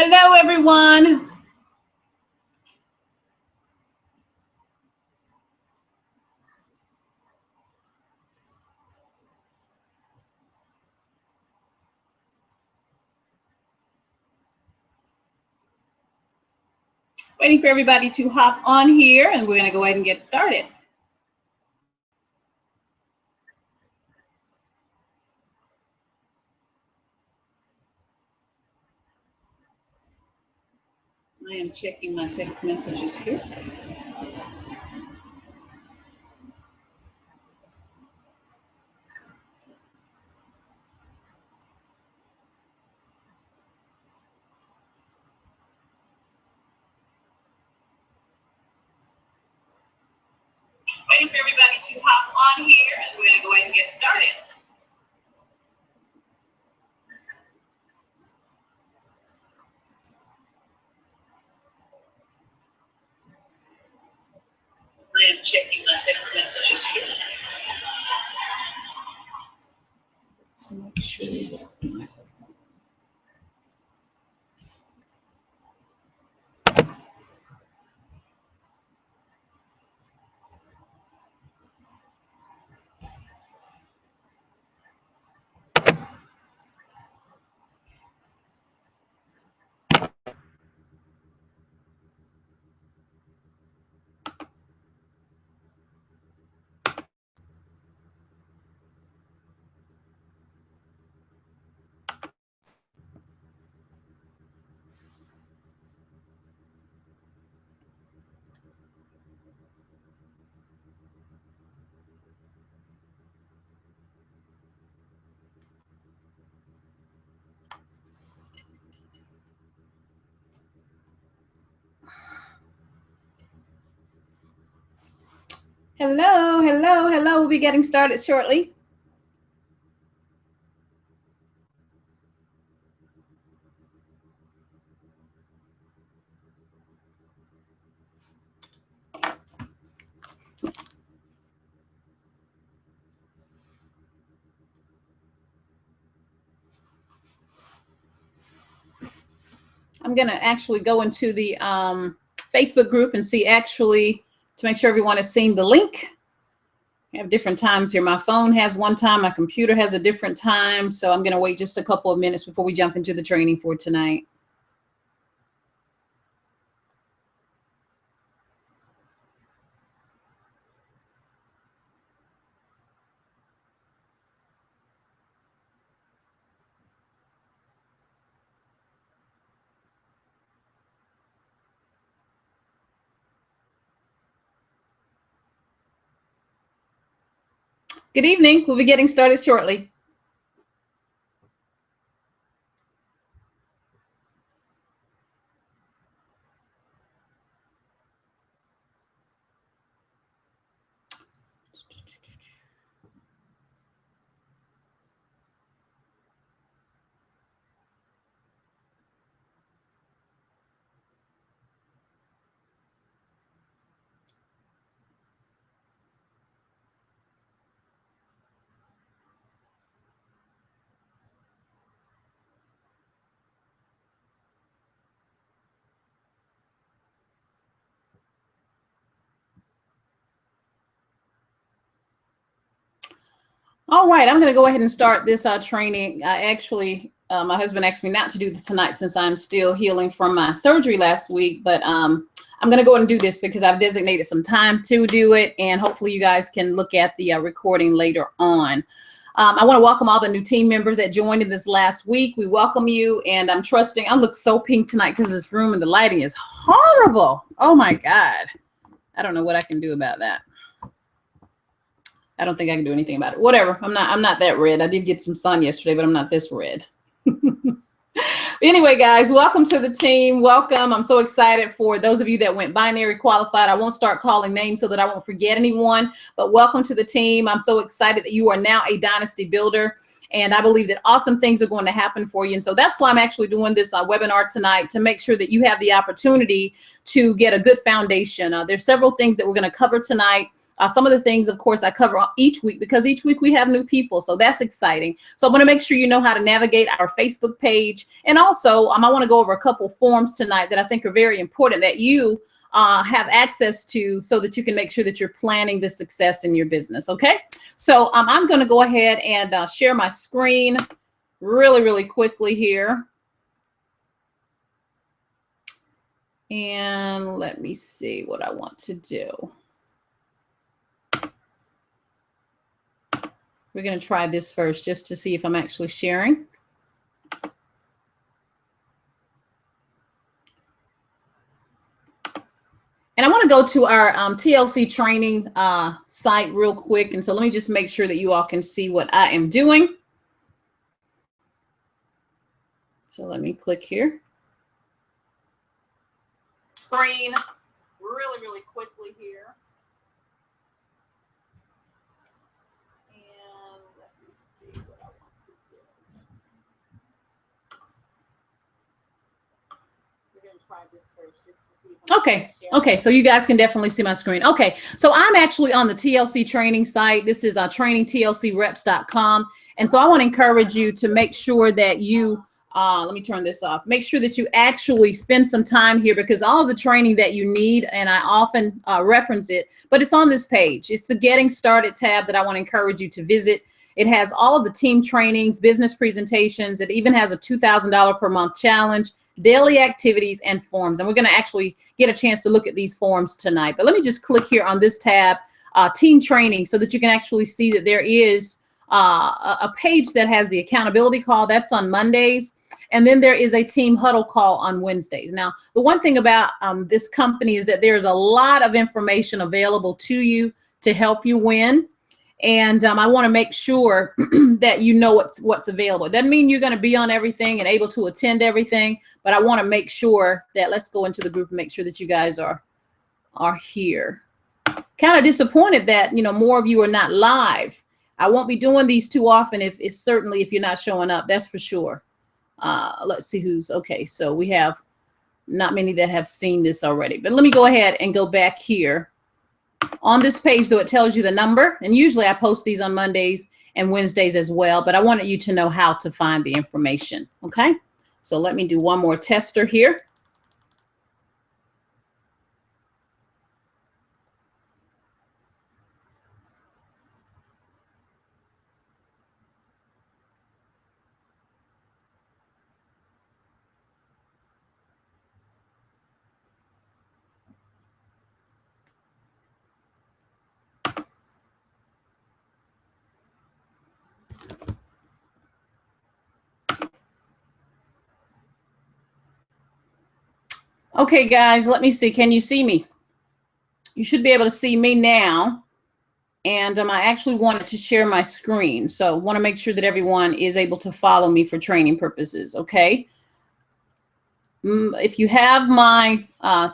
Hello, everyone. Waiting for everybody to hop on here, and we're going to go ahead and get started. I am checking my text messages here. Waiting for everybody to hop on here, and we're going to go ahead and get started. I am checking my text messages here. So make sure. Hello, hello, hello. We'll be getting started shortly. I'm going to actually go into the Facebook group and see actually to make sure everyone has seen the link. I have different times here. My phone has one time, my computer has a different time. So I'm going to wait just a couple of minutes before we jump into the training for tonight. Good evening. We'll be getting started shortly. All right, I'm going to go ahead and start this training. My husband asked me not to do this tonight since I'm still healing from my surgery last week, but I'm going to go ahead and do this because I've designated some time to do it, and hopefully you guys can look at the recording later on. I want to welcome all the new team members that joined in this last week. We welcome you, and I'm trusting. I look so pink tonight because this room and the lighting is horrible. Oh my God. I don't know what I can do about that. I don't think I can do anything about it. Whatever. I'm not that red. I did get some sun yesterday, but I'm not this red. Anyway, guys, welcome to the team. Welcome. I'm so excited for those of you that went binary qualified. I won't start calling names so that I won't forget anyone, but welcome to the team. I'm so excited that you are now a Dynasty builder. And I believe that awesome things are going to happen for you. And so that's why I'm actually doing this webinar tonight, to make sure that you have the opportunity to get a good foundation. There's several things that we're going to cover tonight. Some of the things, of course, I cover each week because each week we have new people. So that's exciting. So I want to make sure you know how to navigate our Facebook page. And also, I want to go over a couple forms tonight that I think are very important that you have access to so that you can make sure that you're planning the success in your business. Okay. So I'm going to go ahead and share my screen really quickly here. And let me see what I want to do. We're going to try this first just to see if I'm actually sharing. And I want to go to our TLC training site real quick. And so let me just make sure that you all can see what I am doing. So let me click here. Screen really quickly here. And let me see what I want to do. We're going to try this first just to see if okay, so you guys can definitely see my screen. Okay, so I'm actually on the TLC training site. This is trainingtlcreps.com. And so I want to encourage you to make sure that you let me turn this off. Make sure that you actually spend some time here because all of the training that you need, and I often reference it, but it's on this page. It's the Getting Started tab that I want to encourage you to visit. It has all of the team trainings, business presentations. It even has a $2,000 per month challenge, daily activities, and forms. And we're going to actually get a chance to look at these forms tonight. But let me just click here on this tab, team training, so that you can actually see that there is a page that has the accountability call. That's on Mondays. And then there is a team huddle call on Wednesdays. Now, the one thing about this company is that there's a lot of information available to you to help you win. And I want to make sure that you know what's available. It doesn't mean you're going to be on everything and able to attend everything, but I want to make sure that let's go into the group and make sure that you guys are here. Kind of disappointed that, more of you are not live. I won't be doing these too often if certainly if you're not showing up, that's for sure. Let's see who's okay. So we have not many that have seen this already, but let me go ahead and go back here on this page, though it tells you the number. And usually I post these on Mondays and Wednesdays as well, but I wanted you to know how to find the information. Okay. So let me do one more tester here. Okay, guys, let me see. Can you see me? You should be able to see me now. And I actually wanted to share my screen. So I want to make sure that everyone is able to follow me for training purposes. Okay. If you have my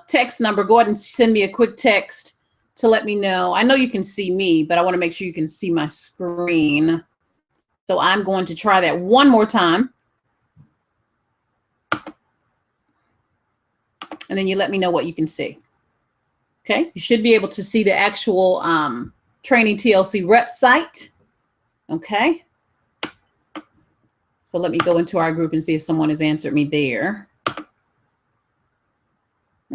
text number, go ahead and send me a quick text to let me know. I know you can see me, but I want to make sure you can see my screen. So I'm going to try that one more time. And then you let me know what you can see. Okay, you should be able to see the actual Training TLC Rep site. Okay. So let me go into our group and see if someone has answered me there.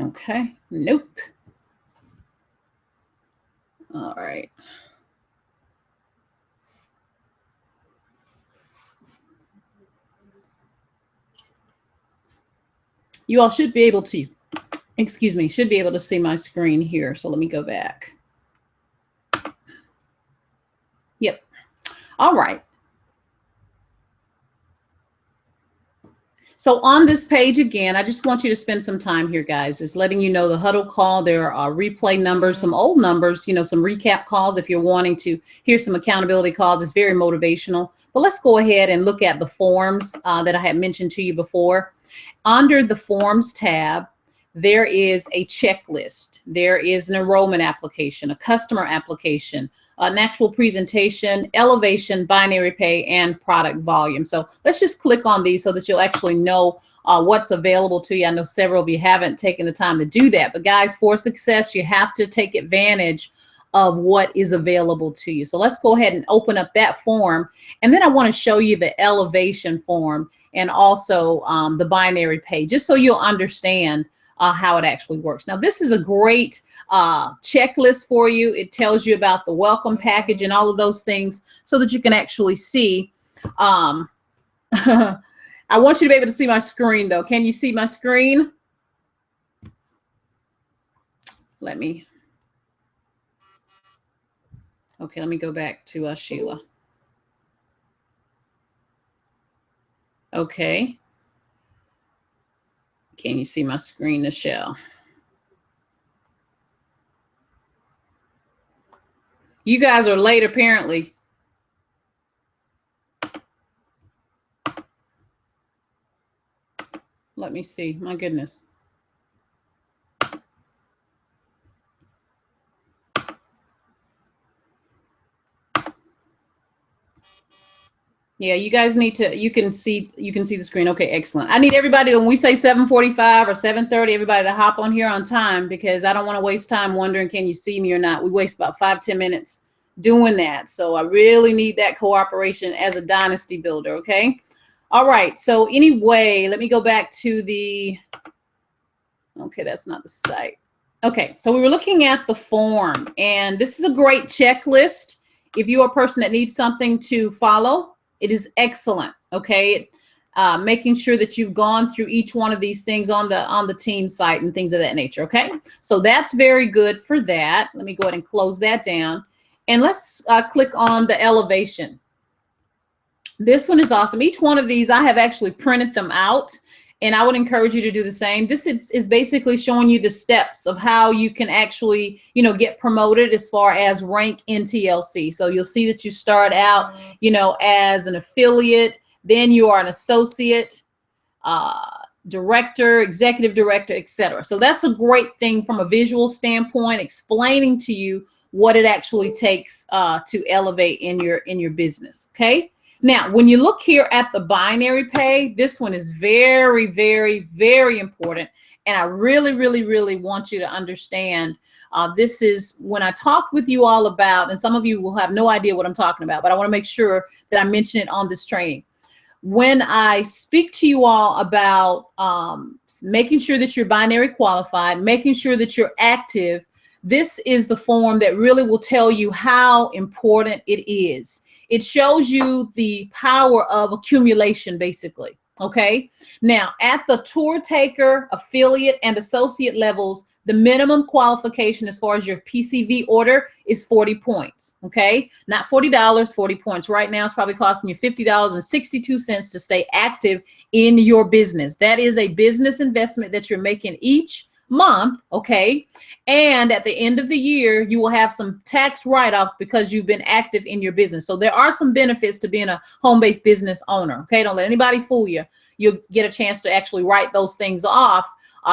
Okay, nope. All right. You all should be able to, should be able to see my screen here. So let me go back. Yep. All right. So on this page again, I just want you to spend some time here, guys. It's letting you know the huddle call. There are replay numbers, some old numbers, some recap calls if you're wanting to hear some accountability calls. It's very motivational. But let's go ahead and look at the forms that I had mentioned to you before. Under the Forms tab, there is a checklist. There is an enrollment application, a customer application, an actual presentation, elevation, binary pay, and product volume. So let's just click on these so that you'll actually know what's available to you. I know several of you haven't taken the time to do that, but guys, for success, you have to take advantage of what is available to you. So let's go ahead and open up that form. And then I want to show you the elevation form and also the binary pay, just so you'll understand how it actually works. Now, this is a great checklist for you. It tells you about the welcome package and all of those things so that you can actually see. I want you to be able to see my screen, though. Can you see my screen? Let me go back to Sheila. Okay. Can you see my screen, Michelle? You guys are late, apparently. Let me see. My goodness. Yeah, you guys need to, you can see the screen. Okay, excellent. I need everybody, when we say 7:45 or 7:30, everybody to hop on here on time, because I don't want to waste time wondering, can you see me or not? We waste about 5-10 minutes doing that. So I really need that cooperation as a dynasty builder, okay? All right, so anyway, let me go back to the, okay, that's not the site. Okay, so we were looking at the form, and this is a great checklist. If you are a person that needs something to follow, it is excellent, okay? Making sure that you've gone through each one of these things on the team site and things of that nature, okay? So that's very good for that. Let me go ahead and close that down. And let's click on the elevation. This one is awesome. Each one of these, I have actually printed them out, and I would encourage you to do the same. This is basically showing you the steps of how you can actually, you know, get promoted as far as rank in TLC. So you'll see that you start out, you know, as an affiliate, then you are an associate, director, executive director, etc. So that's a great thing from a visual standpoint, explaining to you what it actually takes to elevate in your business, okay? Now, when you look here at the binary pay, this one is very, very, very important. And I really, really, really want you to understand, this is when I talk with you all about, and some of you will have no idea what I'm talking about, but I want to make sure that I mention it on this training. When I speak to you all about making sure that you're binary qualified, making sure that you're active, this is the form that really will tell you how important it is. It shows you the power of accumulation, basically, okay? Now, at the tour taker, affiliate, and associate levels, the minimum qualification as far as your PCV order is 40 points, okay? Not $40, 40 points. Right now, it's probably costing you $50.62 to stay active in your business. That is a business investment that you're making each month, okay? And at the end of the year, you will have some tax write-offs because you've been active in your business. So there are some benefits to being a home-based business owner, okay? Don't let anybody fool you. You'll get a chance to actually write those things off.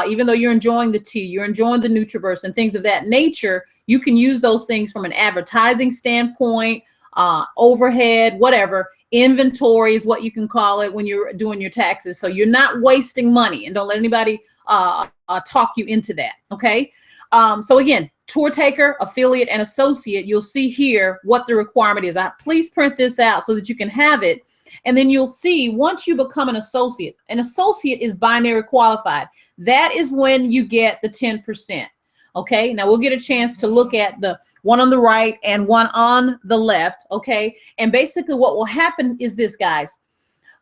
Even though you're enjoying the tea, you're enjoying the Nutriverse and things of that nature, you can use those things from an advertising standpoint, overhead, whatever. Inventory is what you can call it when you're doing your taxes. So you're not wasting money, and don't let anybody talk you into that, okay? So again, tour taker, affiliate, and associate, you'll see here what the requirement is. Please print this out so that you can have it. And then you'll see once you become an associate is binary qualified. That is when you get the 10%. Okay, now we'll get a chance to look at the one on the right and one on the left. Okay, and basically what will happen is this, guys.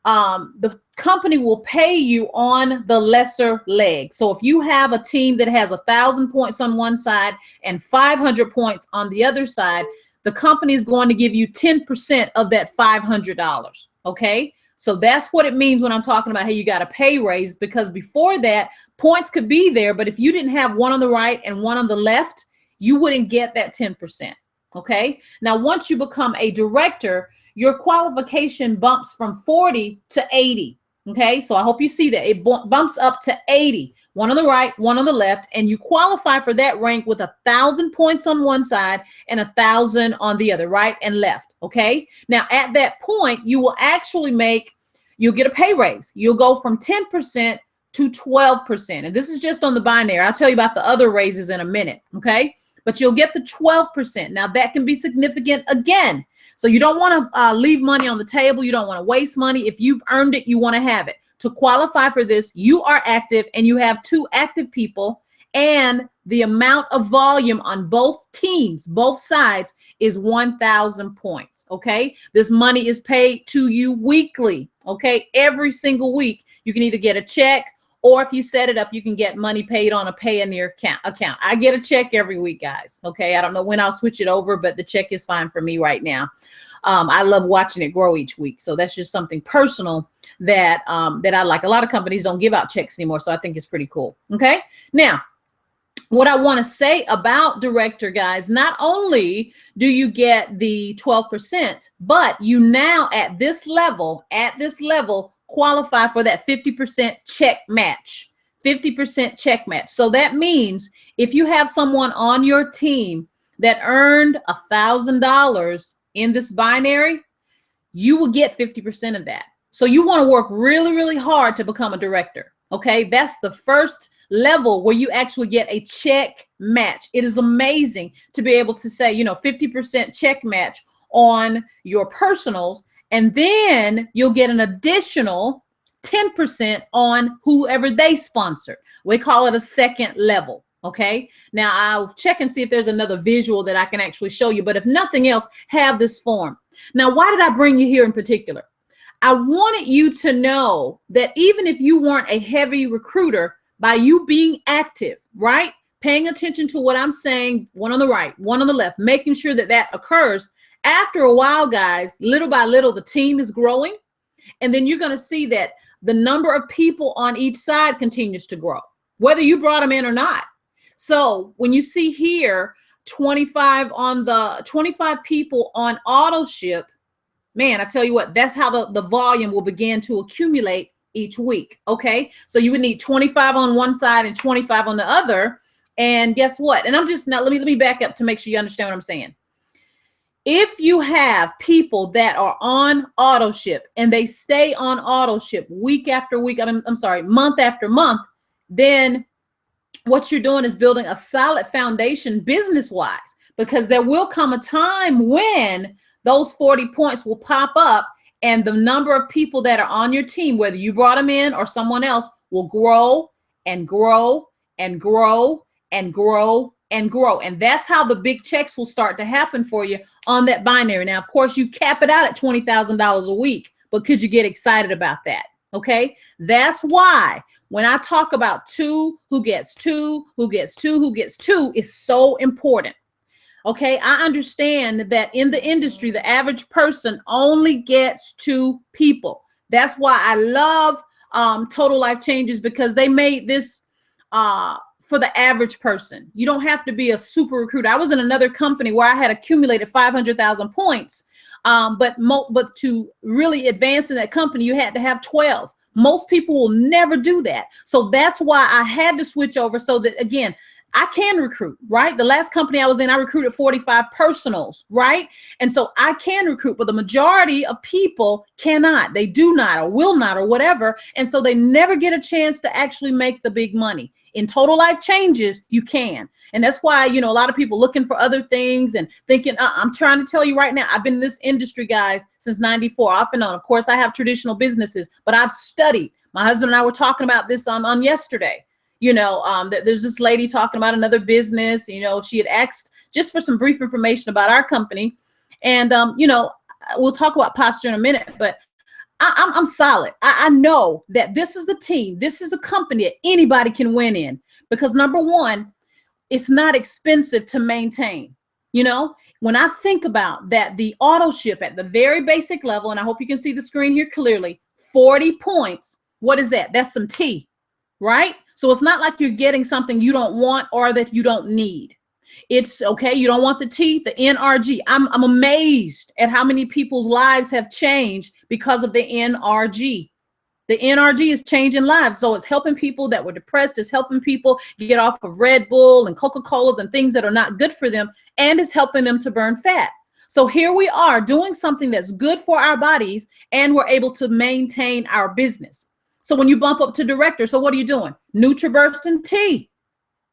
The company will pay you on the lesser leg. So if you have a team that has 1,000 points on one side and 500 points on the other side, the company is going to give you 10% of that $500. Okay, so that's what it means when I'm talking about, hey, you got a pay raise, because before that, points could be there, but if you didn't have one on the right and one on the left, you wouldn't get that 10%. Okay, now once you become a director, your qualification bumps from 40 to 80. Okay, so I hope you see that it bumps up to 80, one on the right, one on the left, and you qualify for that rank with 1,000 points on one side and 1,000 on the other, right and left. Okay, now at that point, you will actually you'll get a pay raise. You'll go from 10% to 12%, and this is just on the binary. I'll tell you about the other raises in a minute. Okay, but you'll get the 12%. Now that can be significant again. So you don't want to leave money on the table. You don't want to waste money. If you've earned it, you want to have it. To qualify for this, you are active and you have 2 active people, and the amount of volume on both teams, both sides, is 1,000 points. Okay. This money is paid to you weekly. Okay. Every single week, you can either get a check, or if you set it up, you can get money paid on a pay in your account. I get a check every week, guys. Okay. I don't know when I'll switch it over, but the check is fine for me right now. I love watching it grow each week. So that's just something personal that I like. A lot of companies don't give out checks anymore. So I think it's pretty cool. Okay. Now, what I want to say about director, guys, not only do you get the 12%, but you now at this level, qualify for that 50% check match, 50% check match. So that means if you have someone on your team that earned $1,000 in this binary, you will get 50% of that. So you want to work really, really hard to become a director. Okay. That's the first level where you actually get a check match. It is amazing to be able to say, 50% check match on your personals, and then you'll get an additional 10% on whoever they sponsor. We call it a second level. Okay. Now I'll check and see if there's another visual that I can actually show you, but if nothing else, have this form. Now, why did I bring you here in particular? I wanted you to know that even if you weren't a heavy recruiter, by you being active, right? Paying attention to what I'm saying, one on the right, one on the left, making sure that that occurs. After a while, guys, little by little, the team is growing. And then you're going to see that the number of people on each side continues to grow, whether you brought them in or not. So when you see here, 25 people on auto ship, man, I tell you what, that's how the volume will begin to accumulate each week. Okay. So you would need 25 on one side and 25 on the other. And guess what? And I'm just now, let me back up to make sure you understand what I'm saying. If you have people that are on auto ship and they stay on auto ship week after week, month after month, then what you're doing is building a solid foundation business wise, because there will come a time when those 40 points will pop up. And the number of people that are on your team, whether you brought them in or someone else, will grow and grow and grow and grow and grow. And that's how the big checks will start to happen for you on that binary. Now, of course, you cap it out at $20,000 a week, but could you get excited about that? Okay. That's why when I talk about who gets two is so important. Okay, I understand that in the industry, the average person only gets 2 people. That's why I love Total Life Changes, because they made this for the average person. You don't have to be a super recruiter. I was in another company where I had accumulated 500,000 points, but to really advance in that company, you had to have 12. Most people will never do that. So that's why I had to switch over, so that, again, I can recruit, right? The last company I was in, I recruited 45 personals, right? And so I can recruit, but the majority of people cannot. They do not or will not or whatever. And so they never get a chance to actually make the big money. In Total Life Changes, you can. And that's why, a lot of people looking for other things and thinking, I'm trying to tell you right now, I've been in this industry, guys, since 94, off and on. Of course, I have traditional businesses, but I've studied. My husband and I were talking about this on yesterday. That there's this lady talking about another business. She had asked just for some brief information about our company. And, we'll talk about posture in a minute, but I'm solid. I know that this is the team. This is the company that anybody can win in, because number one, it's not expensive to maintain. When I think about that, the auto ship at the very basic level, and I hope you can see the screen here clearly, 40 points. What is that? That's some tea, right? So it's not like you're getting something you don't want or that you don't need. It's okay. You don't want the T, the NRG. I'm amazed at how many people's lives have changed because of the NRG. The NRG is changing lives. So it's helping people that were depressed. It's helping people get off of Red Bull and Coca-Colas and things that are not good for them. And it's helping them to burn fat. So here we are doing something that's good for our bodies, and we're able to maintain our business. So when you bump up to director, so what are you doing? NutriBurst and tea.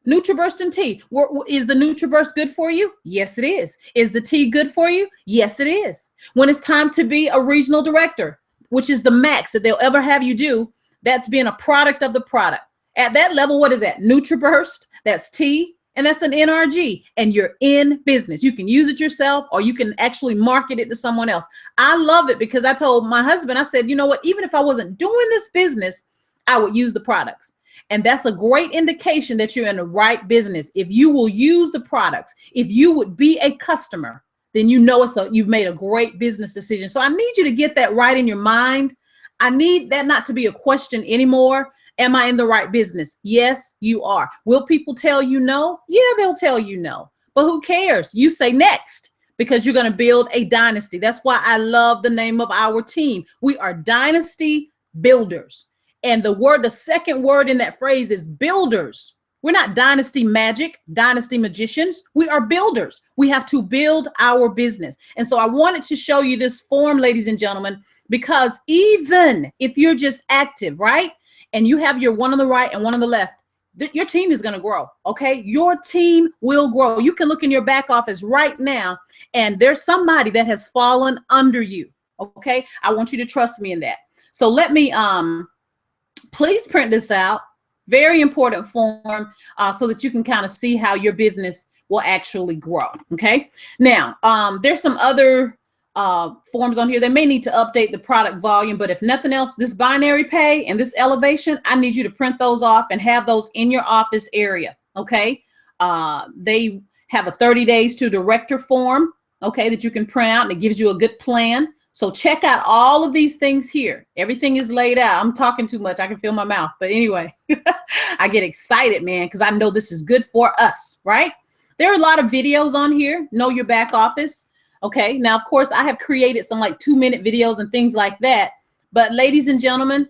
NutriBurst and tea. Is the NutriBurst good for you? Yes, it is. Is the tea good for you? Yes, it is. When it's time to be a regional director, which is the max that they'll ever have you do, that's being a product of the product. At that level, what is that? NutriBurst, that's tea, and that's an NRG, and you're in business. You can use it yourself, or you can actually market it to someone else. I love it because I told my husband, I said, you know what, even if I wasn't doing this business, I would use the products. And that's a great indication that you're in the right business. If you will use the products, if you would be a customer, then you know you've made a great business decision. So I need you to get that right in your mind. I need that not to be a question anymore. Am I in the right business? Yes, you are. Will people tell you no? Yeah, they'll tell you no. But who cares? You say next, because you're going to build a dynasty. That's why I love the name of our team. We are dynasty builders. And the second word in that phrase is builders. We're not dynasty magic, dynasty magicians. We are builders. We have to build our business. And so I wanted to show you this form, ladies and gentlemen, because even if you're just active, right? And you have your one on the right and one on the left, your team is going to grow. Okay. Your team will grow. You can look in your back office right now, and there's somebody that has fallen under you. Okay. I want you to trust me in that. So let me, please print this out. Very important form, so that you can kind of see how your business will actually grow. Okay. Now, there's some other forms on here. They may need to update the product volume, but if nothing else, this binary pay and this elevation, I need you to print those off and have those in your office area. Okay. They have a 30 days to director form. Okay. That you can print out, and it gives you a good plan. So check out all of these things here. Everything is laid out. I'm talking too much. I can feel my mouth. But anyway, I get excited, man, because I know this is good for us, right? There are a lot of videos on here. Know your back office. Okay. Now, of course, I have created some like 2-minute videos and things like that. But ladies and gentlemen,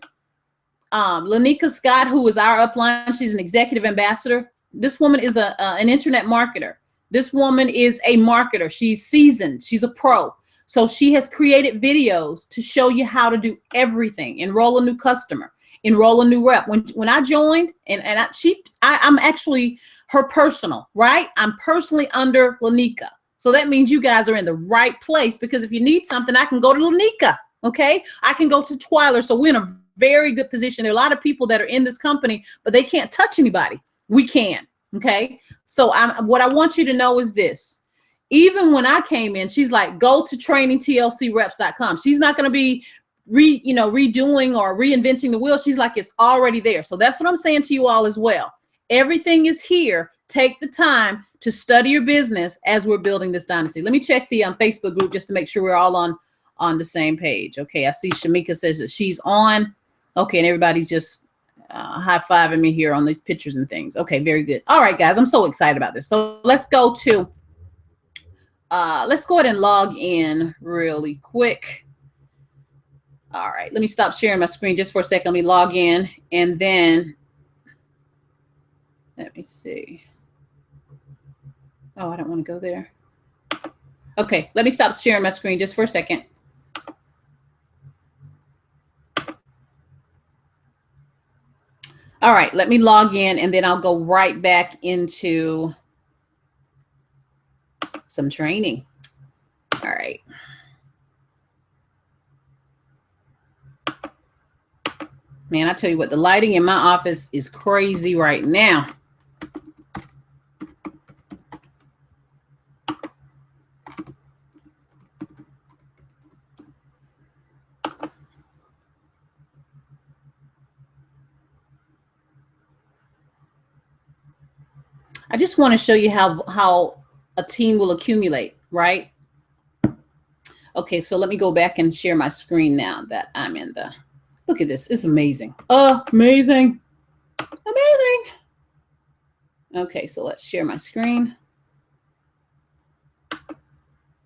Lanika Scott, who is our upline, she's an executive ambassador. This woman is an internet marketer. This woman is a marketer. She's seasoned. She's a pro. So she has created videos to show you how to do everything. Enroll a new customer, enroll a new rep. When I joined, I'm actually her personal, right? I'm personally under Lanika. So that means you guys are in the right place, because if you need something, I can go to Lanika. Okay. I can go to Twyler. So we're in a very good position. There are a lot of people that are in this company, but they can't touch anybody. We can. Okay. So what I want you to know is this. Even when I came in, she's like, go to trainingtlcreps.com. She's not going to be redoing or reinventing the wheel. She's like, it's already there. So that's what I'm saying to you all as well. Everything is here. Take the time to study your business as we're building this dynasty. Let me check the Facebook group just to make sure we're all on the same page. Okay, I see Shamika says that she's on. Okay, and everybody's just high-fiving me here on these pictures and things. Okay, very good. All right, guys, I'm so excited about this. So let's go ahead and log in really quick. All right, let me stop sharing my screen just for a second. Let me log in, and then let me see. Oh, I don't want to go there. Okay, let me stop sharing my screen just for a second. All right, let me log in, and then I'll go right back into some training. All right. Man, I tell you what, the lighting in my office is crazy right now. I just want to show you how a team will accumulate, right? Okay, so let me go back and share my screen now that I'm in the, look at this, it's amazing. Amazing, amazing. Okay, so let's share my screen.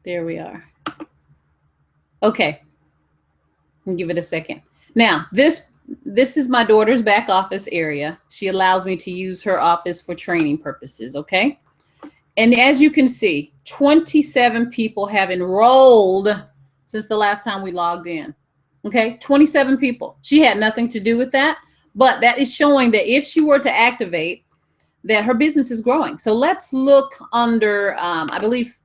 There we are. Okay, I'll give it a second. Now, this is my daughter's back office area. She allows me to use her office for training purposes, okay? And as you can see, 27 people have enrolled since the last time we logged in, okay? 27 people. She had nothing to do with that, but that is showing that if she were to activate, that her business is growing. So let's look under, I believe,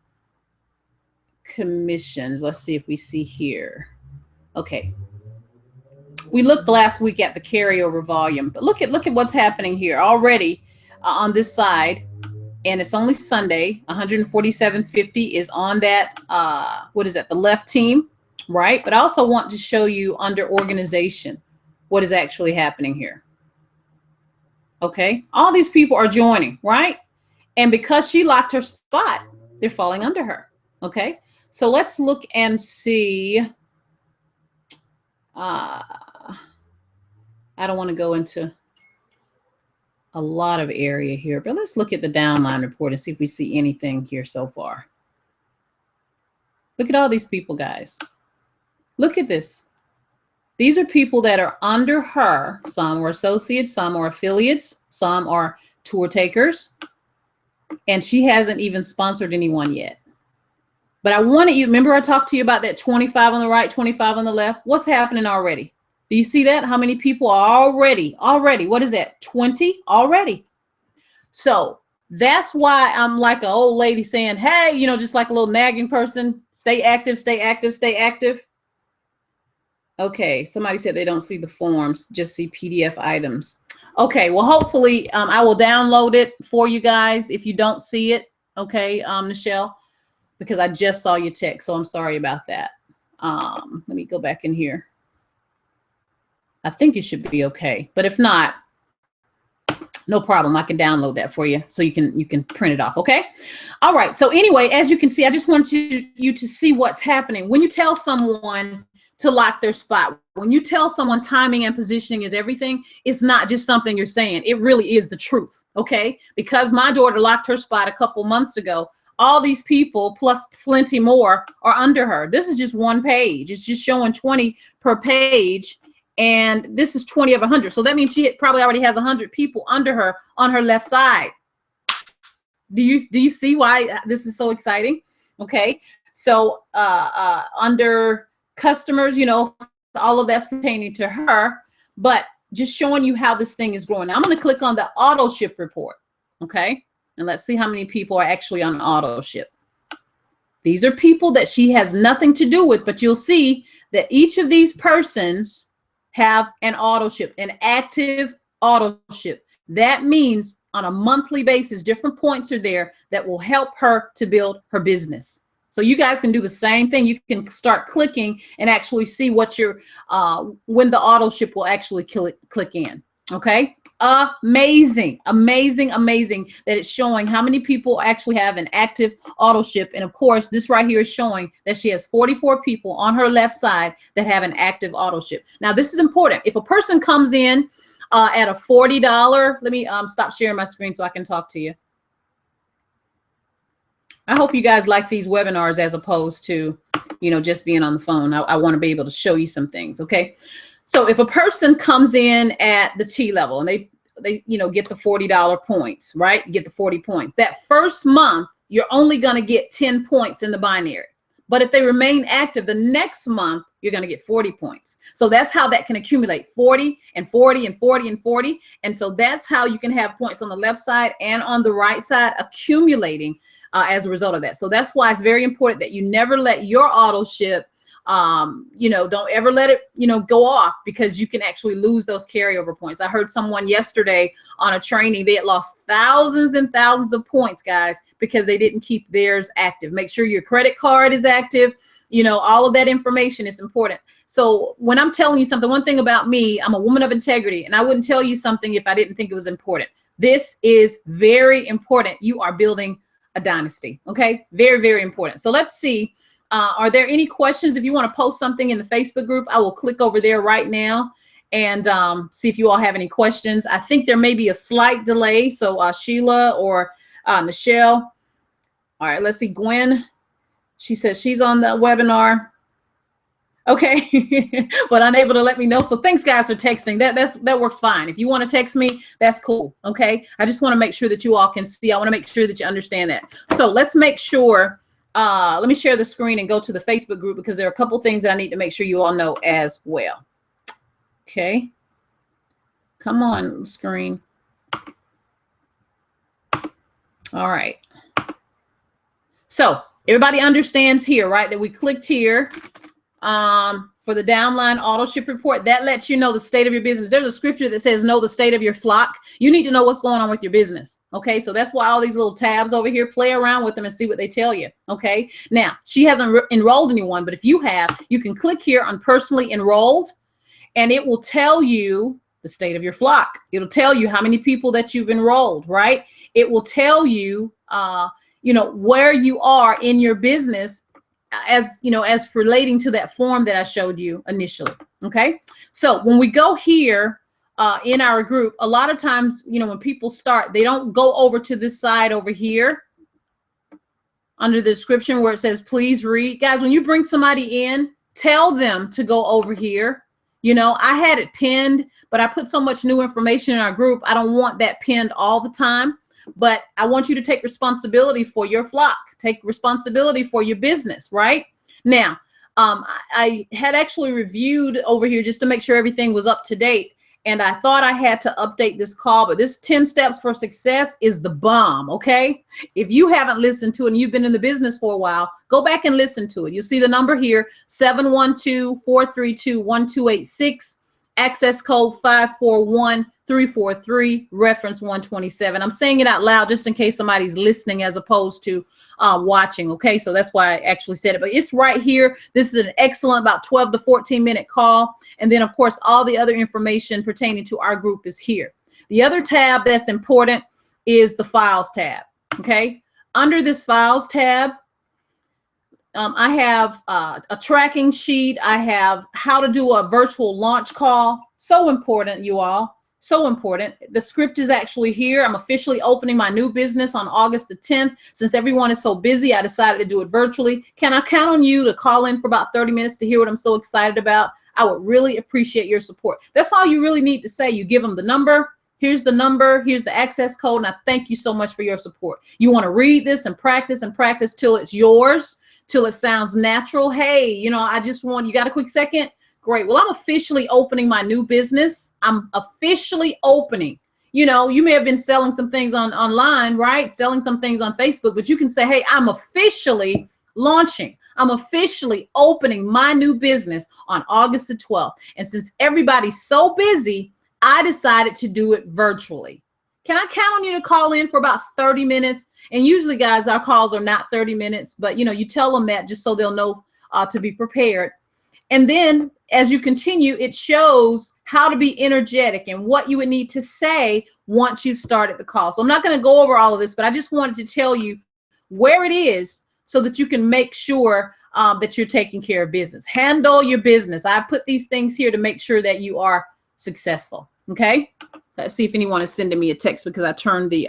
commissions. Let's see if we see here. Okay. We looked last week at the carryover volume, but look at what's happening here already on this side. And it's only Sunday. 147.50 is on that. What is that? The left team, right? But I also want to show you under organization what is actually happening here. Okay, all these people are joining, right? And because she locked her spot, they're falling under her. Okay, so let's look and see. I don't want to go into a lot of area here, but let's look at the downline report and see if we see anything here so far. Look at all these people, guys. Look at this. These are people that are under her. Some are associates, some are affiliates, some are tour takers. And she hasn't even sponsored anyone yet. But I wanted you, remember I talked to you about that 25 on the right, 25 on the left? What's happening already? Do you see that? How many people are already, what is that? 20 already. So that's why I'm like an old lady saying, hey, you know, just like a little nagging person, stay active, stay active, stay active. Okay, somebody said they don't see the forms, just see PDF items. Okay, well, hopefully I will download it for you guys if you don't see it. Okay, Michelle, because I just saw your text, so I'm sorry about that. Let me go back in here. I think it should be okay, but if not, no problem. I can download that for you so you can print it off. Okay. All right. So anyway, as you can see, I just want you to see what's happening when you tell someone to lock their spot. When you tell someone timing and positioning is everything, it's not just something you're saying. It really is the truth. Okay. Because my daughter locked her spot a couple months ago, all these people plus plenty more are under her. This is just one page. It's just showing 20 per page. And this is 20 of 100. So that means she probably already has 100 people under her on her left side. Do you see why this is so exciting? Okay. So under customers, you know, all of that's pertaining to her, but just showing you how this thing is growing. Now I'm going to click on the auto ship report. Okay. And let's see how many people are actually on auto ship. These are people that she has nothing to do with, but you'll see that each of these persons have an auto ship, an active auto ship. That means on a monthly basis, different points are there that will help her to build her business. So you guys can do the same thing. You can start clicking and actually see what your when the auto ship will actually click in. Okay. Amazing, amazing, amazing that it's showing how many people actually have an active auto ship. And of course, this right here is showing that she has 44 people on her left side that have an active auto ship. Now, this is important. If a person comes in at a $40, let me stop sharing my screen so I can talk to you. I hope you guys like these webinars as opposed to, you know, just being on the phone. I want to be able to show you some things. Okay. So if a person comes in at the T level and they you know, get the $40 points, right? You get the 40 points. That first month, you're only going to get 10 points in the binary. But if they remain active the next month, you're going to get 40 points. So that's how that can accumulate 40 and 40 and 40 and 40. And so that's how you can have points on the left side and on the right side accumulating as a result of that. So that's why it's very important that you never let your auto ship you know, don't ever let it, you know, go off, because you can actually lose those carryover points. I heard someone yesterday on a training, they had lost thousands and thousands of points, guys, because they didn't keep theirs active. Make sure your credit card is active. You know, all of that information is important. So when I'm telling you something, one thing about me, I'm a woman of integrity, and I wouldn't tell you something if I didn't think it was important. This is very important. You are building a dynasty. Okay. Very, very important. So let's see. Are there any questions? If you want to post something in the Facebook group, I will click over there right now and see if you all have any questions. I think there may be a slight delay. So Sheila or Michelle. All right, let's see. Gwen, she says she's on the webinar. Okay, but unable to let me know. So thanks, guys, for texting. That works fine. If you want to text me, that's cool. Okay, I just want to make sure that you all can see. I want to make sure that you understand that. So let's make sure. Let me share the screen and go to the Facebook group, because there are a couple things that I need to make sure you all know as well. Okay. Come on, screen. All right. So everybody understands here, right, that we clicked here for the downline auto ship report. That lets you know the state of your business. There's a scripture that says know the state of your flock. You need to know what's going on with your business. Okay, so that's why all these little tabs over here, play around with them and see what they tell you. Okay, now she hasn't enrolled anyone, but if you have, you can click here on personally enrolled, and it will tell you the state of your flock. It'll tell you how many people that you've enrolled, right? It will tell you, you know, where you are in your business as, you know, as relating to that form that I showed you initially. Okay. So when we go here in our group, a lot of times, you know, when people start, they don't go over to this side over here under the description where it says, please read. Guys, when you bring somebody in, tell them to go over here. You know, I had it pinned, but I put so much new information in our group. I don't want that pinned all the time, but I want you to take responsibility for your flock, take responsibility for your business, right? Now, I had actually reviewed over here just to make sure everything was up to date. And I thought I had to update this call, but this 10 steps for success is the bomb, okay? If you haven't listened to it and you've been in the business for a while, go back and listen to it. You'll see the number here, 712-432-1286, access code 541-343, reference 127. I'm saying it out loud just in case somebody's listening as opposed to watching, okay? So that's why I actually said it, but it's right here. This is an excellent about 12 to 14 minute call. And then of course, all the other information pertaining to our group is here. The other tab that's important is the files tab, okay? Under this files tab, I have a tracking sheet. I have how to do a virtual launch call. So important, you all. So important. The script is actually here. I'm officially opening my new business on August the 10th. Since everyone is so busy, I decided to do it virtually. Can I count on you to call in for about 30 minutes to hear what I'm so excited about? I would really appreciate your support. That's all you really need to say. You give them the number. Here's the number. Here's the access code. And I thank you so much for your support. You want to read this and practice till it's yours, till it sounds natural. Hey, you know, I just want, you got a quick second? Great. Well, I'm officially opening my new business. I'm officially opening. You know, you may have been selling some things online, right? Selling some things on Facebook, but you can say, hey, I'm officially launching. I'm officially opening my new business on August the 12th. And since everybody's so busy, I decided to do it virtually. Can I count on you to call in for about 30 minutes? And usually, guys, our calls are not 30 minutes, but, you know, you tell them that just so they'll know to be prepared. And then as you continue, it shows how to be energetic and what you would need to say once you've started the call. So I'm not going to go over all of this, but I just wanted to tell you where it is so that you can make sure that you're taking care of business. Handle your business. I put these things here to make sure that you are successful. Okay. Let's see if anyone is sending me a text because I turned the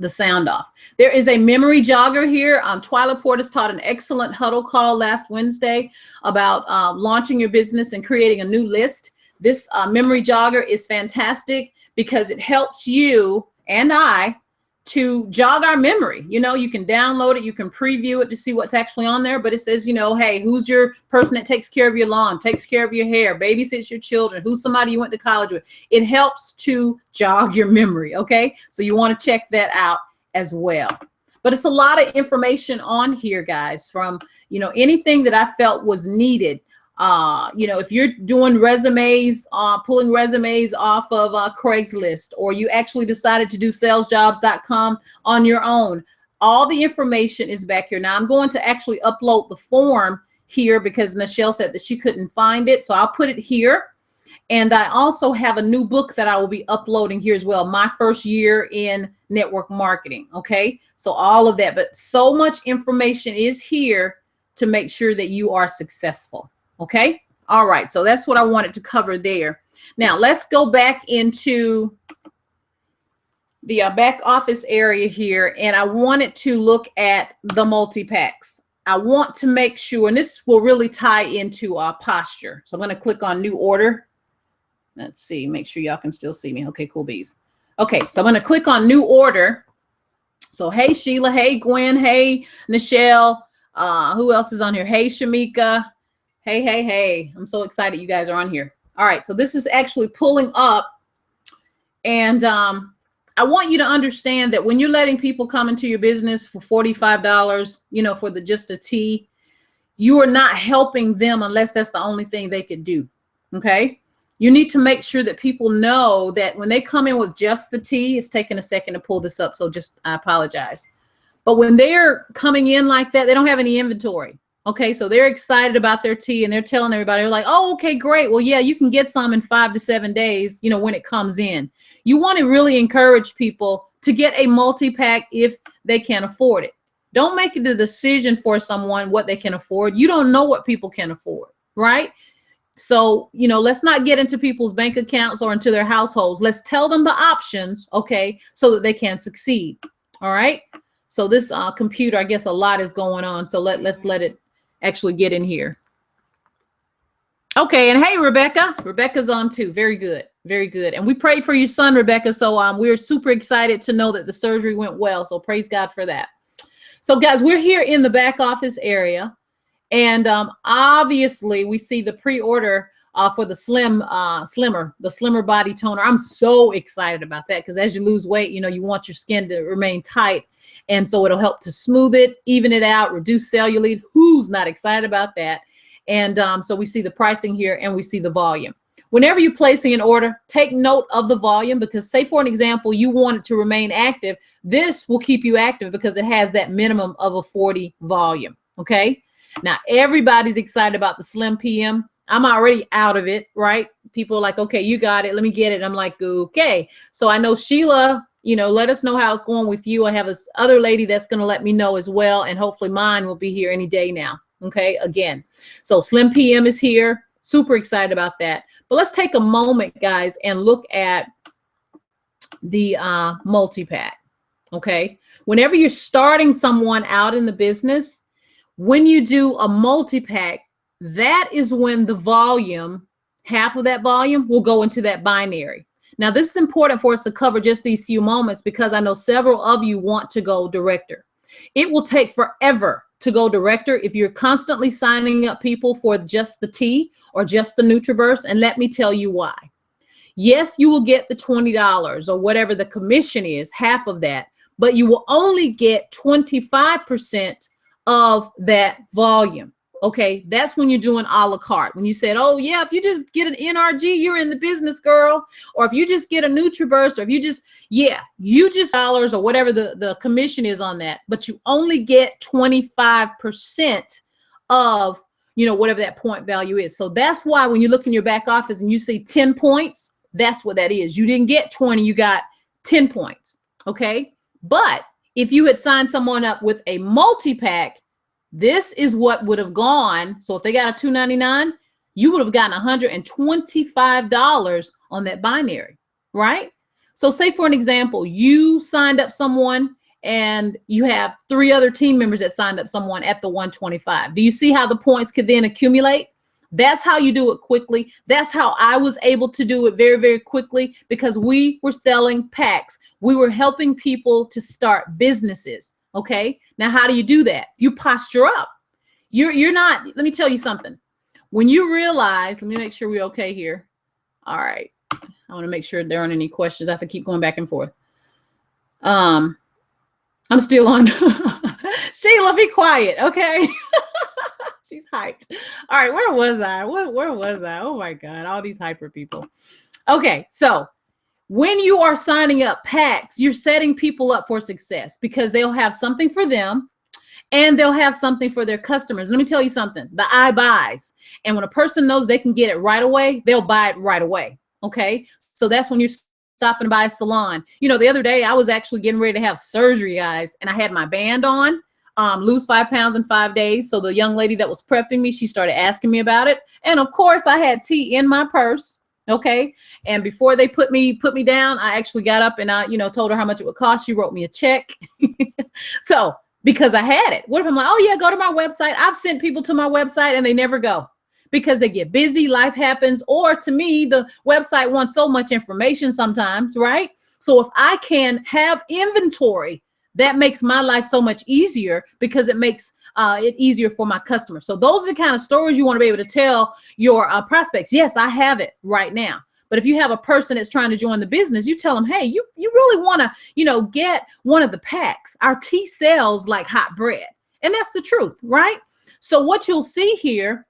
sound off. There is a memory jogger here. Twyla Portis taught an excellent huddle call last Wednesday about launching your business and creating a new list. This memory jogger is fantastic because it helps you and I to jog our memory. You know, you can download it, you can preview it to see what's actually on there, but it says, you know, hey, who's your person that takes care of your lawn, takes care of your hair, babysits your children, who's somebody you went to college with. It helps to jog your memory, okay? So you want to check that out as well. But it's a lot of information on here, guys, from, you know, anything that I felt was needed. You know, if you're doing resumes, pulling resumes off of Craigslist, or you actually decided to do salesjobs.com on your own, all the information is back here. Now I'm going to actually upload the form here because Nichelle said that she couldn't find it. So I'll put it here. And I also have a new book that I will be uploading here as well. My first year in network marketing. Okay. So all of that, but so much information is here to make sure that you are successful. Okay. All right. So that's what I wanted to cover there. Now let's go back into the back office area here. And I wanted to look at the multi-packs. I want to make sure, and this will really tie into our posture. So I'm going to click on new order. Let's see, make sure y'all can still see me. Okay, cool bees. Okay. So I'm going to click on new order. So, hey, Sheila, hey, Gwen, hey, Nichelle, who else is on here? Hey, Shamika. Hey. I'm so excited you guys are on here. All right. So this is actually pulling up. And I want you to understand that when you're letting people come into your business for $45, you know, for just a tea, you are not helping them unless that's the only thing they could do. Okay. You need to make sure that people know that when they come in with just the tea, it's taking a second to pull this up. So I apologize. But when they're coming in like that, they don't have any inventory. Okay. So they're excited about their tea and they're telling everybody, they're like, oh, okay, great. Well, yeah, you can get some in 5 to 7 days, you know, when it comes in. You want to really encourage people to get a multi-pack if they can afford it. Don't make the decision for someone what they can afford. You don't know what people can afford, right? So, you know, let's not get into people's bank accounts or into their households. Let's tell them the options, okay, so that they can succeed. All right. So this computer, I guess a lot is going on. So let's let it actually get in here. Okay. And hey, Rebecca. Rebecca's on too. Very good. Very good. And we prayed for your son, Rebecca. So we're super excited to know that the surgery went well. So praise God for that. So guys, we're here in the back office area. And obviously, we see the pre-order for the slimmer body toner. I'm so excited about that because as you lose weight, you know, you want your skin to remain tight. And so it'll help to smooth it, even it out, reduce cellulite. Who's not excited about that? And so we see the pricing here and we see the volume. Whenever you're placing an order, take note of the volume because say, for an example, you want it to remain active. This will keep you active because it has that minimum of a 40 volume. Okay. Now, everybody's excited about the Slim PM. I'm already out of it, right? People are like, okay, you got it. Let me get it. And I'm like, okay. So I know Sheila, you know, let us know how it's going with you. I have this other lady that's going to let me know as well. And hopefully mine will be here any day now. Okay. Again, so Slim PM is here. Super excited about that. But let's take a moment, guys, and look at the multi-pack. Okay. Whenever you're starting someone out in the business, when you do a multi-pack, that is when the volume, half of that volume will go into that binary. Now, this is important for us to cover just these few moments because I know several of you want to go director. It will take forever to go director if you're constantly signing up people for just the tea or just the NutriBurst. And let me tell you why. Yes, you will get the $20 or whatever the commission is, half of that, but you will only get 25% of that volume. Okay, that's when you're doing a la carte. When you said, oh yeah, if you just get an NRG, you're in the business, girl. Or if you just get a NutriBurst, or if you just, yeah, you just dollars or whatever the commission is on that, but you only get 25% of, you know, whatever that point value is. So that's why when you look in your back office and you see 10 points, that's what that is. You didn't get 20, you got 10 points. Okay, but if you had signed someone up with a multi-pack, this is what would have gone. So if they got a $2.99, you would have gotten $125 on that binary, right? So say for an example, you signed up someone and you have 3 other team members that signed up someone at the 125. Do you see how the points could then accumulate? That's how you do it quickly. That's how I was able to do it very, very quickly because we were selling packs. We were helping people to start businesses. Okay. Now, how do you do that? You posture up. You're not, let me tell you something. When you realize, let me make sure we're okay here. All right. I want to make sure there aren't any questions. I have to keep going back and forth. I'm still on. Sheila, be quiet. Okay. She's hyped. All right. Where was I? Where was I? Oh my God. All these hyper people. Okay. So when you are signing up packs, you're setting people up for success because they'll have something for them and they'll have something for their customers. Let me tell you something. The eye buys. And when a person knows they can get it right away, they'll buy it right away. Okay. So that's when you're stopping by a salon. You know, the other day I was actually getting ready to have surgery, guys, and I had my band on. Lose 5 pounds in 5 days. So the young lady that was prepping me, she started asking me about it. And of course I had tea in my purse. Okay. And before they put me down, I actually got up and I, you know, told her how much it would cost. She wrote me a check. So because I had it, what if I'm like, oh yeah, go to my website. I've sent people to my website and they never go because they get busy. Life happens. Or to me, the website wants so much information sometimes. Right. So if I can have inventory, that makes my life so much easier because it makes it easier for my customers. So those are the kind of stories you want to be able to tell your prospects. Yes, I have it right now. But if you have a person that's trying to join the business, you tell them, hey, you really want to, get one of the packs. Our tea sells like hot bread. And that's the truth, right? So what you'll see here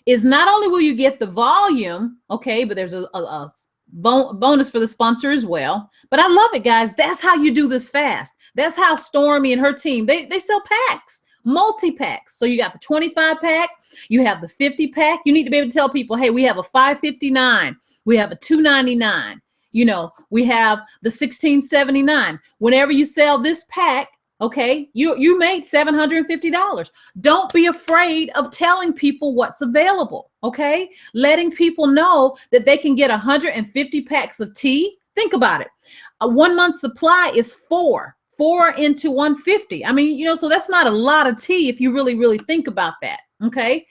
is not only will you get the volume, okay, but there's a bonus for the sponsor as well. But I love it, guys. That's how you do this fast. That's how Stormy and her team, they sell packs, multi-packs. So you got the 25 pack, you have the 50 pack. You need to be able to tell people, hey, we have a $5.59, we have a $2.99, we have the $16.79. Whenever you sell this pack, okay, you made $750. Don't be afraid of telling people what's available, okay? Letting people know that they can get 150 packs of tea. Think about it. A 1 month supply is four into 150. I mean, so that's not a lot of tea if you really, really think about that, okay?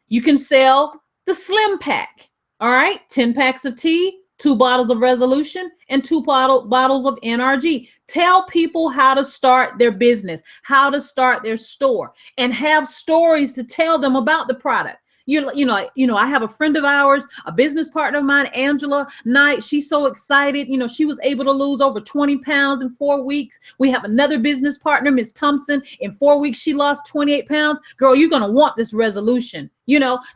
You can sell the slim pack, all right? 10 packs of tea, 2 bottles of Resolution, and 2 bottles of NRG. Tell people how to start their business, how to start their store, and have stories to tell them about the product. I have a friend of ours, a business partner of mine, Angela Knight. She's so excited. She was able to lose over 20 pounds in 4 weeks. We have another business partner, Miss Thompson. In 4 weeks, she lost 28 pounds. Girl, you're going to want this Resolution.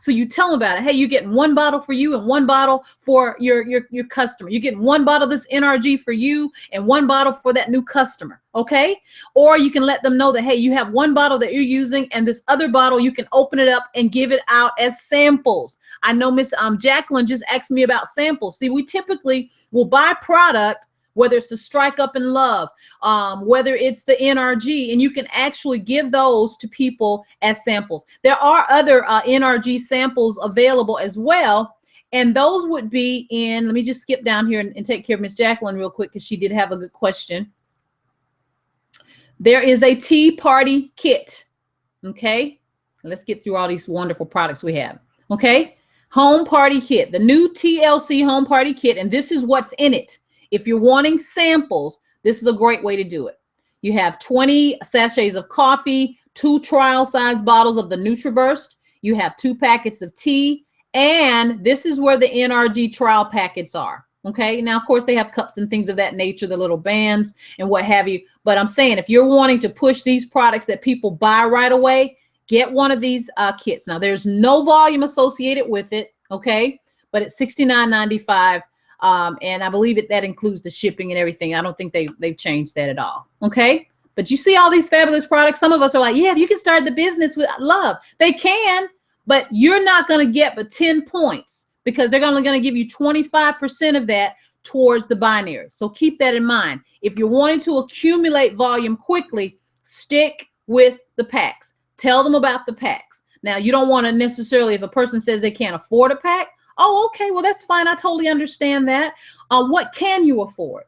So you tell them about it. Hey, you're getting 1 bottle for you and 1 bottle for your customer. You're getting 1 bottle of this NRG for you and 1 bottle for that new customer. Okay. Or you can let them know that, hey, you have 1 bottle that you're using and this other bottle, you can open it up and give it out as samples. I know Miss Jacqueline just asked me about samples. See, we typically will buy product, whether it's the Strike Up and Love, whether it's the NRG, and you can actually give those to people as samples. There are other NRG samples available as well, and those would be in, let me just skip down here and take care of Miss Jacqueline real quick because she did have a good question. There is a tea party kit, okay? Let's get through all these wonderful products we have, okay? Home party kit, the new TLC home party kit, and this is what's in it. If you're wanting samples, this is a great way to do it. You have 20 sachets of coffee, 2 trial size bottles of the NutriBurst. You have 2 packets of tea, and this is where the NRG trial packets are. Okay. Now, of course, they have cups and things of that nature, the little bands and what have you. But I'm saying if you're wanting to push these products that people buy right away, get one of these kits. Now, there's no volume associated with it. Okay. But it's $69.95. And I believe that includes the shipping and everything. I don't think they've changed that at all. Okay. But you see all these fabulous products. Some of us are like, yeah, if you can start the business with love, they can, but you're not going to get but 10 points because they're only going to give you 25% of that towards the binary. So keep that in mind. If you're wanting to accumulate volume quickly, stick with the packs. Tell them about the packs. Now, you don't want to necessarily, if a person says they can't afford a pack, oh, okay, well, that's fine. I totally understand that. What can you afford?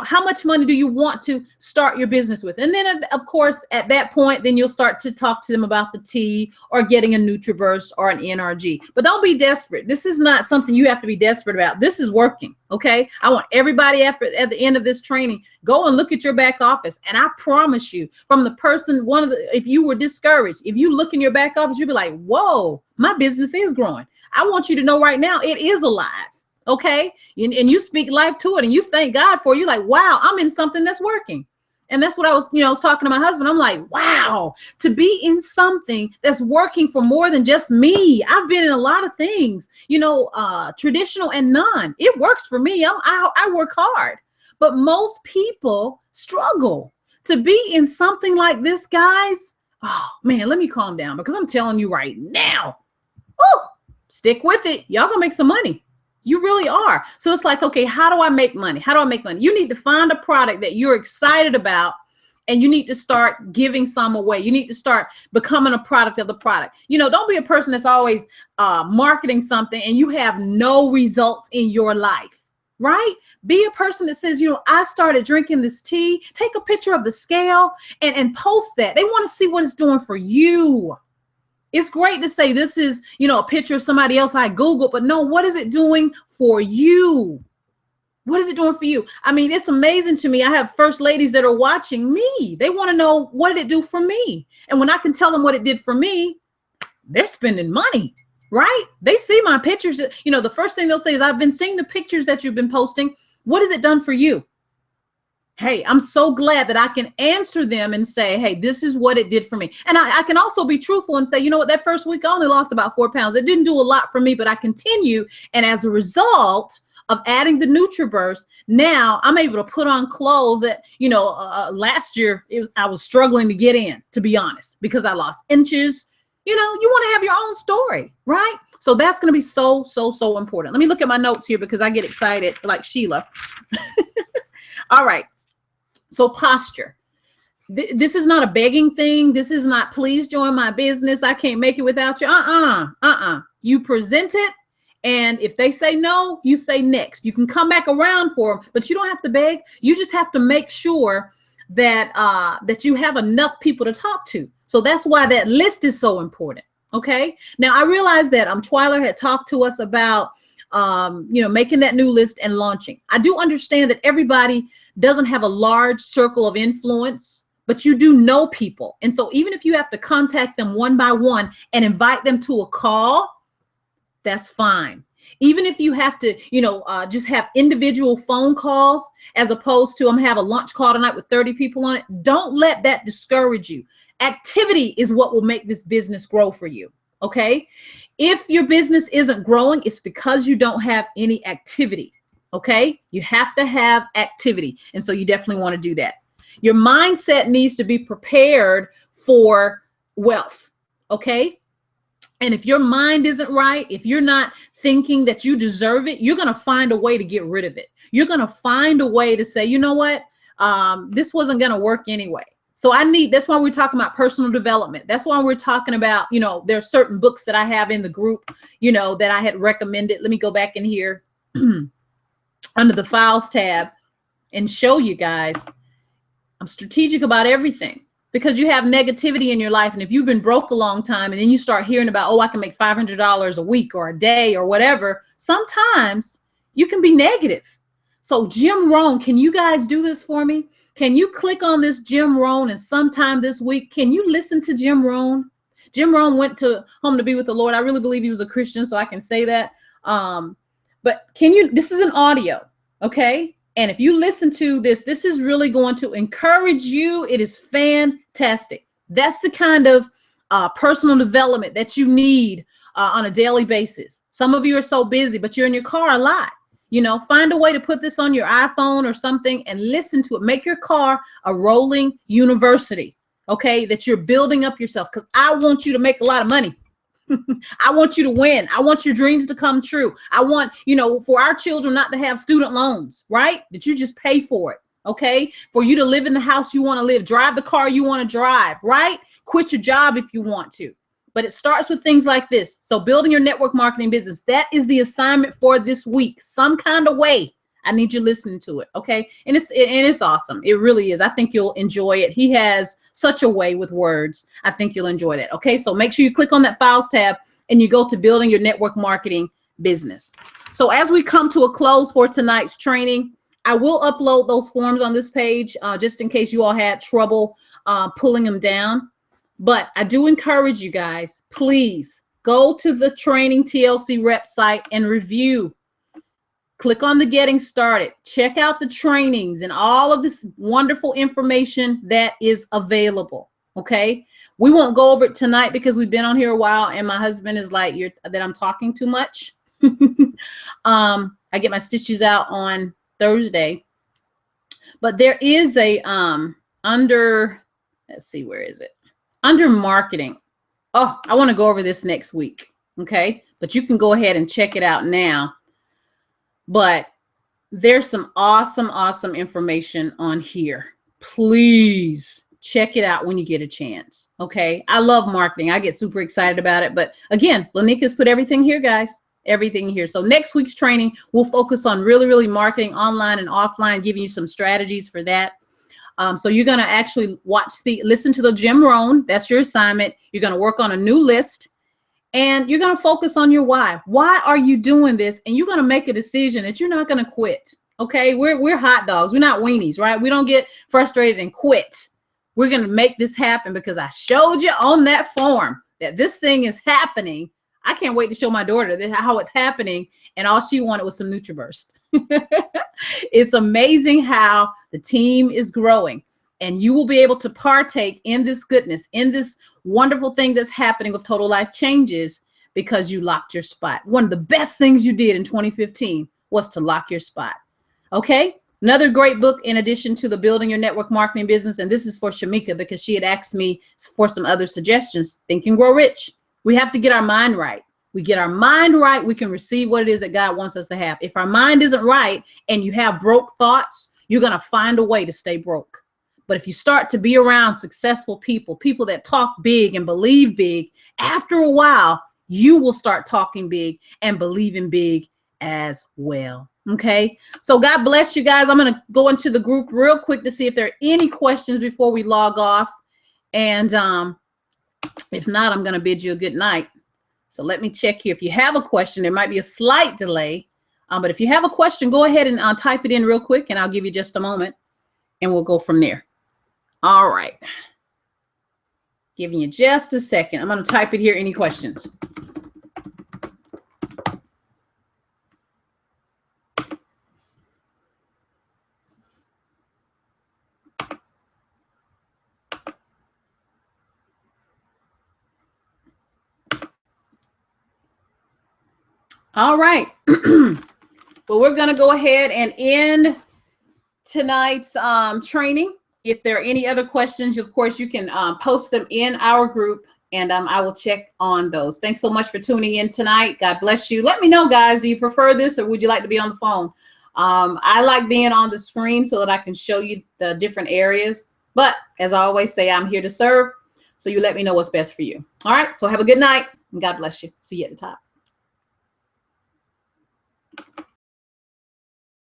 How much money do you want to start your business with? And then, of course, at that point, then you'll start to talk to them about the tea or getting a NutriBurst or an NRG. But don't be desperate. This is not something you have to be desperate about. This is working, okay? I want everybody at the end of this training, go and look at your back office. And I promise you, from the person, if you were discouraged, if you look in your back office, you'll be like, whoa, my business is growing. I want you to know right now, it is alive. Okay. And you speak life to it and you thank God for it. You're like, wow, I'm in something that's working. And that's what I was talking to my husband. I'm like, wow, to be in something that's working for more than just me. I've been in a lot of things, traditional and none. It works for me. I work hard, but most people struggle to be in something like this, guys. Oh man, let me calm down because I'm telling you right now, stick with it. Y'all gonna make some money. You really are. So it's like, okay, how do I make money? How do I make money? You need to find a product that you're excited about and you need to start giving some away. You need to start becoming a product of the product. Don't be a person that's always marketing something and you have no results in your life, right? Be a person that says, I started drinking this tea. Take a picture of the scale and post that. They want to see what it's doing for you. It's great to say this is, a picture of somebody else I Googled, but no, what is it doing for you? What is it doing for you? I mean, it's amazing to me. I have first ladies that are watching me. They want to know, what did it do for me? And when I can tell them what it did for me, they're spending money. right? They see my pictures. You know, the first thing they'll say is, I've been seeing the pictures that you've been posting. What has it done for you? Hey, I'm so glad that I can answer them and say, hey, this is what it did for me. And I can also be truthful and say, you know what, that first week I only lost about 4 pounds. It didn't do a lot for me, but I continue. And as a result of adding the NutriBurst, now I'm able to put on clothes that, you know, last year I was struggling to get in, to be honest, because I lost inches. You know, you want to have your own story, right? So that's going to be so, so, so important. Let me look at my notes here because I get excited like Sheila. All right. So posture. This is not a begging thing. This is not, please join my business. I can't make it without you. You present it. And if they say no, you say next. You can come back around for them, but you don't have to beg. You just have to make sure that that you have enough people to talk to. So that's why that list is so important. Okay. Now I realize that Twyler had talked to us about you know, making that new list and launching. I do understand that everybody doesn't have a large circle of influence, but you do know people. And so even if you have to contact them one by one and invite them to a call, that's fine. Even if you have to, you know, just have individual phone calls as opposed to I'm have a lunch call tonight with 30 people on it. Don't let that discourage you. Activity is what will make this business grow for you. Okay. If your business isn't growing, it's because you don't have any activity. Okay. You have to have activity. And so you definitely want to do that. Your mindset needs to be prepared for wealth. Okay. And if your mind isn't right, if you're not thinking that you deserve it, you're going to find a way to get rid of it. You're going to find a way to say, you know what? This wasn't going to work anyway. So that's why we're talking about personal development. That's why we're talking about, you know, there are certain books that I have in the group, you know, that I had recommended. Let me go back in here under the files tab and show you guys. I'm strategic about everything because you have negativity in your life. And if you've been broke a long time and then you start hearing about, oh, I can make $500 a week or a day or whatever, sometimes you can be negative. So Jim Rohn, can you guys do this for me? Can you click on this Jim Rohn and sometime this week, can you listen to Jim Rohn? Jim Rohn went to home to be with the Lord. I really believe he was a Christian, so I can say that. But this is an audio, okay? And if you listen to this, this is really going to encourage you. It is fantastic. That's the kind of personal development that you need on a daily basis. Some of you are so busy, but you're in your car a lot. You know, find a way to put this on your iPhone or something and listen to it. Make your car a rolling university, okay, that you're building up yourself, because I want you to make a lot of money. I want you to win. I want your dreams to come true. I want, you know, for our children not to have student loans, right? That you just pay for it, okay? For you to live in the house you want to live, drive the car you want to drive, right? Quit your job if you want to. But it starts with things like this. So building your network marketing business, that is the assignment for this week. Some kind of way. I need you listening to it, okay? And it's awesome. It really is. I think you'll enjoy it. He has such a way with words. I think you'll enjoy that, okay? So make sure you click on that files tab and you go to building your network marketing business. So as we come to a close for tonight's training, I will upload those forms on this page just in case you all had trouble pulling them down. But I do encourage you guys, please go to the Training TLC Rep site and review. Click on the Getting Started. Check out the trainings and all of this wonderful information that is available. Okay. We won't go over it tonight because we've been on here a while and my husband is like, that I'm talking too much. I get my stitches out on Thursday. But there is a let's see, where is it? Under marketing. Oh, I want to go over this next week. Okay. But you can go ahead and check it out now. But there's some awesome information on here. Please check it out when you get a chance. Okay. I love marketing. I get super excited about it. But again, Lanika's put everything here, guys. Everything here. So next week's training, we'll focus on really marketing online and offline, giving you some strategies for that. So you're going to actually listen to the Jim Rohn. That's your assignment. You're going to work on a new list and you're going to focus on your why. Why are you doing this? And you're going to make a decision that you're not going to quit. Okay. We're hot dogs. We're not weenies, right? We don't get frustrated and quit. We're going to make this happen because I showed you on that form that this thing is happening. I can't wait to show my daughter this, how it's happening. And all she wanted was some NutriBurst. It's amazing how the team is growing, and you will be able to partake in this goodness, in this wonderful thing that's happening with Total Life Changes, because you locked your spot. One of the best things you did in 2015 was to lock your spot. Okay. Another great book in addition to the Building Your Network Marketing Business, and this is for Shamika because she had asked me for some other suggestions. Think and Grow Rich. We have to get our mind right. We get our mind right, we can receive what it is that God wants us to have. If our mind isn't right and you have broke thoughts, you're going to find a way to stay broke. But if you start to be around successful people, people that talk big and believe big, after a while, you will start talking big and believing big as well. Okay, so God bless you guys. I'm going to go into the group real quick to see if there are any questions before we log off. And if not, I'm going to bid you a good night. So let me check here. If you have a question, there might be a slight delay. But if you have a question, go ahead and type it in real quick, and I'll give you just a moment, and we'll go from there. All right. Giving you just a second. I'm going to type it here. Any questions? All right. Well, we're going to go ahead and end tonight's training. If there are any other questions, of course, you can post them in our group, and I will check on those. Thanks so much for tuning in tonight. God bless you. Let me know, guys, do you prefer this or would you like to be on the phone? I like being on the screen so that I can show you the different areas. But as I always say, I'm here to serve. So you let me know what's best for you. All right. So have a good night and God bless you. See you at the top.